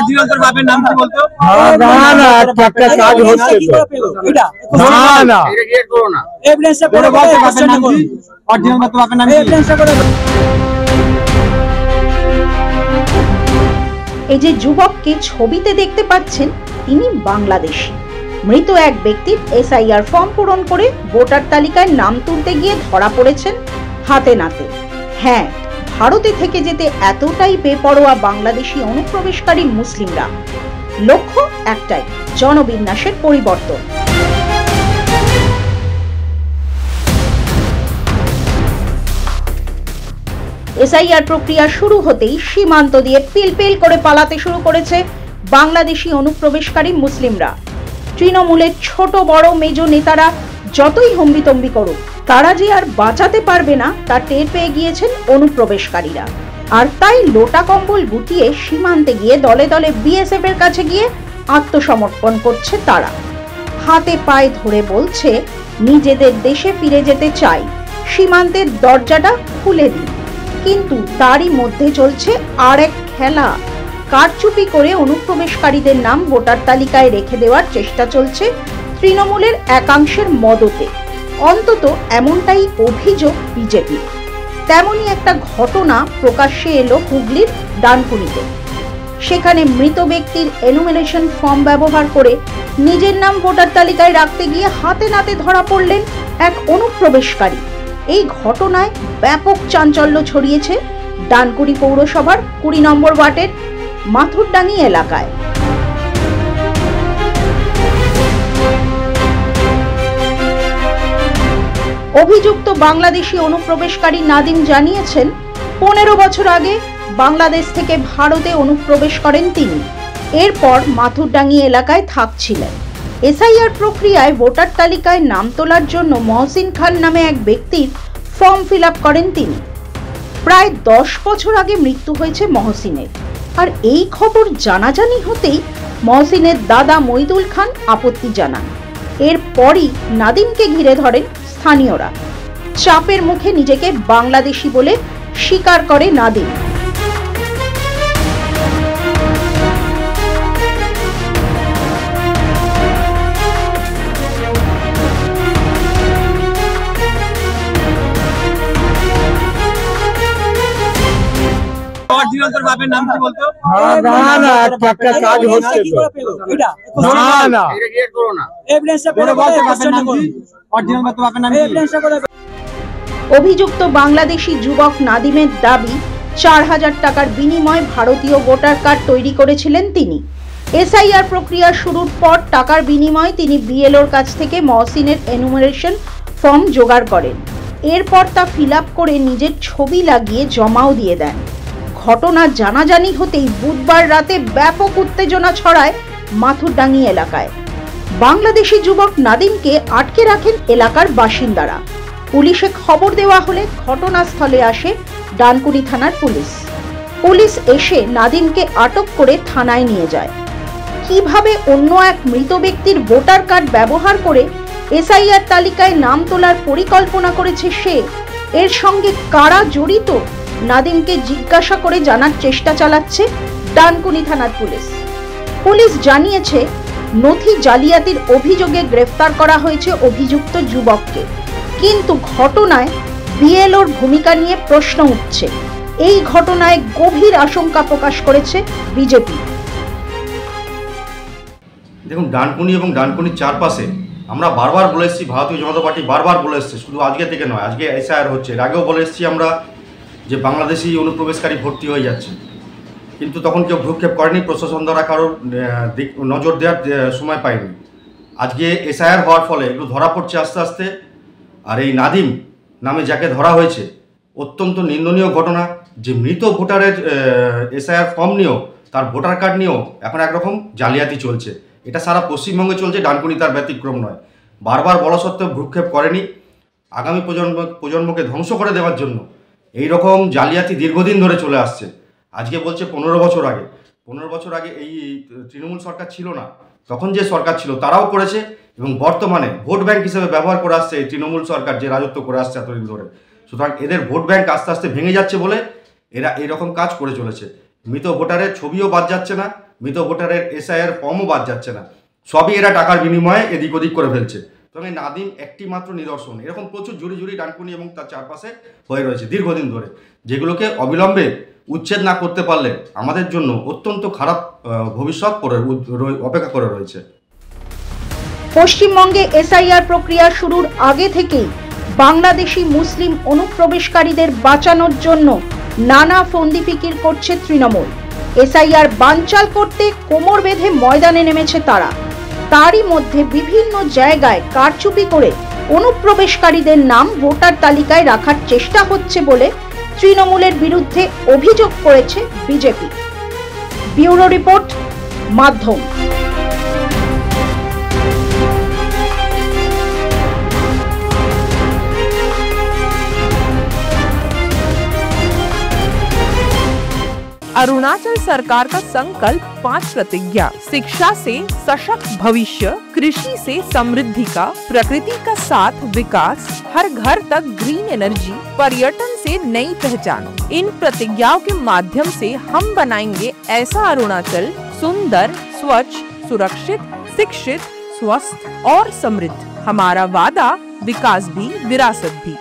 Original তোর বাপের নাম কি বলতো? না না একটা কাজ হচ্ছে এটা না না এটা ক্লিয়ার করো না। এভিডেন্সটা করে বল বাপের নাম কি? অরিজিনাল তোর বাপের নাম কি? এভিডেন্সটা করে। এই যে যুবককে ছবিতে দেখতে পাচ্ছেন, তিনি বাংলাদেশী। মৃত এক ব্যক্তির এসআইআর ফর্ম পূরণ করে ভোটার তালিকায় নাম তুলতে গিয়ে ধরা পড়েছেন হাতে নাতে। হ্যাঁ, ভারতে থেকে যেতে এতটাই বেপরোয়া বাংলাদেশি অনুপ্রবেশকারী মুসলিমরা। লক্ষ্য একটাই, জনবিন্যাসের পরিবর্তন। এসআইআর প্রক্রিয়া শুরু হতেই সীমান্ত দিয়ে পিলপিল করে পালাতে শুরু করেছে বাংলাদেশি অনুপ্রবেশকারী মুসলিমরা। তৃণমূলের ছোট বড় মেজ নেতারা যতই হম্বিতম্বি করুক, তারা যে আর বাঁচাতে পারবে না তা টের পেয়ে গিয়েছেন অনুপ্রবেশকারীরা। আর তাই লোটা কম্বল গুটিয়ে সীমান্তে গিয়ে দলে দলে বিএসএফ এর কাছে গিয়ে আত্মসমর্পণ করছে তারা। হাতে পায়ে ধরে বলছে, নিজেদের দেশে ফিরে যেতে চাই, সীমান্তের দরজাটা খুলে দিন। কিন্তু তারই মধ্যে চলছে আর এক খেলা। কারচুপি করে অনুপ্রবেশকারীদের নাম ভোটার তালিকায় রেখে দেওয়ার চেষ্টা চলছে তৃণমূলের একাংশের মদতে। অন্তত এমনটাই অভিযোগ বিজেপি। তেমনই একটা ঘটনা প্রকাশ্যে এলো হুগলির ডানকুনিতে। সেখানে মৃত ব্যক্তির এনুমেরেশন ফর্ম ব্যবহার করে নিজের নাম ভোটার তালিকায় রাখতে গিয়ে হাতে নাতে ধরা পড়লেন এক অনুপ্রবেশকারী। এই ঘটনায় ব্যাপক চাঞ্চল্য ছড়িয়েছে ডানকুনি পৌরসভার 20 নম্বর ওয়ার্ডের মাথুরডাঙ্গি এলাকায়। অভিযুক্ত বাংলাদেশি অনুপ্রবেশকারী নাদিম জানিয়েছেন, 15 বছর আগে বাংলাদেশ থেকে ভারতে অনুপ্রবেশ করেন তিনি। এরপর মাথুরডাঙ্গি এলাকায় থাকছিলেন। এসআইআর প্রক্রিয়ায় ভোটার তালিকায় নাম তোলার জন্য মহসিন খান নামে এক ব্যক্তির ফর্ম ফিল আপ করেন তিনি। প্রায় 10 বছর আগে মৃত্যু হয়েছে মহসিনের। আর এই খবর জানাজানি হতেই মহসিনের দাদা মইদুল খান আপত্তি জানান। এরপরই নাদিমকে ঘিরে ধরেন স্থানীয়রা। চাপের মুখে নিজেকে বাংলাদেশি বলে স্বীকার করে নাদিম। অরিজিনাল তোর বাপের নাম কি বলতো? না না একটা কাজ হচ্ছে এটা না না এটা ক্লিয়ার করো না। এভিডেন্সটা করে বল বাপের নাম কি? অরিজিনাল তোর বাপের নাম কি? এভিডেন্সটা করে। অভিযুক্ত বাংলাদেশি যুবক নাদিমের দাবি, 4000 টাকার বিনিময়ে ভারতীয় ভোটার কার্ড তৈরি করেছিলেন তিনি। এসআইআর প্রক্রিয়া শুরুর পর টাকার বিনিময়ে তিনি বিএলওর কাছ থেকে মহসিনের এনুমারেশন ফর্ম জোগাড় করেন। এরপর তা ফিল আপ করে নিজের ছবি লাগিয়ে জমাও দিয়ে দেন। ঘটনা জানাজানি হতেই বুধবার রাতে ব্যাপক উত্তেজনা ছড়ায় মাথুরডাঙ্গি এলাকায়। বাংলাদেশি যুবক নাদিমকে আটকে রাখেন এলাকার বাসিন্দারা। পুলিশে খবর দেওয়া হলে ঘটনাস্থলে আসে ডানকুনি থানার পুলিশ। পুলিশ এসে নাদিমকে আটক করে থানায় নিয়ে যায়। কিভাবে অন্য এক মৃত ব্যক্তির ভোটার কার্ড ব্যবহার করে এসআইআর তালিকায় নাম তোলার পরিকল্পনা করেছে সে, এর সঙ্গে কারা জড়িত, নাদিমকে জিজ্ঞাসা করে জানার চেষ্টা চালাচ্ছে ডানকুনি থানার পুলিশ। পুলিশ জানিয়েছে, নথি জালিয়াতির অভিযোগে গ্রেফতার করা হয়েছে অভিযুক্ত যুবককে। কিন্তু ঘটনায় বিএলওর ভূমিকা নিয়ে প্রশ্ন উঠছে। এই ঘটনায় গভীর আশঙ্কা প্রকাশ করেছে বিজেপি। দেখুন, ডানকুনি এবং ডানকুনির চারপাশে আমরা বারবার বলে এসেছি, ভারতীয় জনতা পার্টি বারবার বলে এসছে, শুধু আজকে থেকে নয়, আজকে এসআইআর হচ্ছে, এর আগেও বলে এসেছি আমরা যে বাংলাদেশি অনুপ্রবেশকারী ভর্তি হয়ে যাচ্ছে। কিন্তু তখন কেউ ভ্রুক্ষেপ করেনি, প্রশাসন দ্বারা কারোর নজর দেওয়ার সময় পায়নি। আজকে এসআইআর হওয়ার ফলে এগুলো ধরা পড়ছে আস্তে আস্তে। আর এই নাদিম নামে যাকে ধরা হয়েছে, অত্যন্ত নিন্দনীয় ঘটনা যে মৃত ভোটারের এসআইআর ফর্ম নিয়েও, তার ভোটার কার্ড নিয়েও এখন একরকম জালিয়াতি চলছে। এটা সারা পশ্চিমবঙ্গে চলছে, ডানকুনি তার ব্যতিক্রম নয়। বারবার বলা সত্ত্বেও ভ্রুক্ষেপ করেনি। আগামী প্রজন্মকে ধ্বংস করে দেওয়ার জন্য এই রকম জালিয়াতি দীর্ঘদিন ধরে চলে আসছে। আজকে বলছে 15 বছর আগে। 15 বছর আগে এই তৃণমূল সরকার ছিল না, তখন যে সরকার ছিল তারাও করেছে, এবং বর্তমানে ভোট ব্যাংক হিসেবে ব্যবহার করে আসছে এই তৃণমূল সরকার, যে রাজত্ব করে আসছে এতদিন ধরে। সুতরাং এদের ভোট ব্যাংক আস্তে আস্তে ভেঙে যাচ্ছে বলে এরা এইরকম কাজ করে চলেছে। মৃত ভোটারের ছবিও বাদ যাচ্ছে না, মৃত ভোটারের এসআইআর ফর্মও বাদ যাচ্ছে না, সবই এরা টাকার বিনিময়ে এদিক ওদিক করে ফেলছে। তবে নাদিম একটি মাত্র নিদর্শন, এরকম প্রচুর ঝুড়ি ঝুড়ি ডানকুনি এবং তার চারপাশে হয়ে রয়েছে দীর্ঘদিন ধরে, যেগুলোকে অবিলম্বে উচ্ছেদ না করতে পারলে আমাদের জন্য অত্যন্ত খারাপ ভবিষ্যৎ অপেক্ষা করে রয়েছে। পশ্চিমবঙ্গে এসআইআর প্রক্রিয়া শুরুর আগে থেকেই বাংলাদেশি মুসলিম অনুপ্রবেশকারীদের বাঁচানোর জন্য নানা ফন্দি ফিকির করছে তৃণমূল। এসআইআর বানচাল করতে কোমর বেঁধে ময়দানে নেমেছে তারা। তারই মধ্যে বিভিন্ন জায়গায় কারচুপি করে অনুপ্রবেশকারীদের নাম ভোটার তালিকায় রাখার চেষ্টা হচ্ছে বলে তৃণমূলের বিরুদ্ধে অভিযোগ করেছে বিজেপি। ব্যুরো রিপোর্ট, মাধ্যম। अरुणाचल सरकार का संकल्प 5 प्रतिज्ञा, शिक्षा से सशक्त भविष्य, कृषि से समृद्धि का, प्रकृति का साथ विकास, हर घर तक ग्रीन एनर्जी, पर्यटन से नई पहचान। इन प्रतिज्ञाओं के माध्यम से हम बनाएंगे ऐसा अरुणाचल सुंदर, स्वच्छ, सुरक्षित, शिक्षित, स्वस्थ और समृद्ध। हमारा वादा विकास भी, विरासत भी।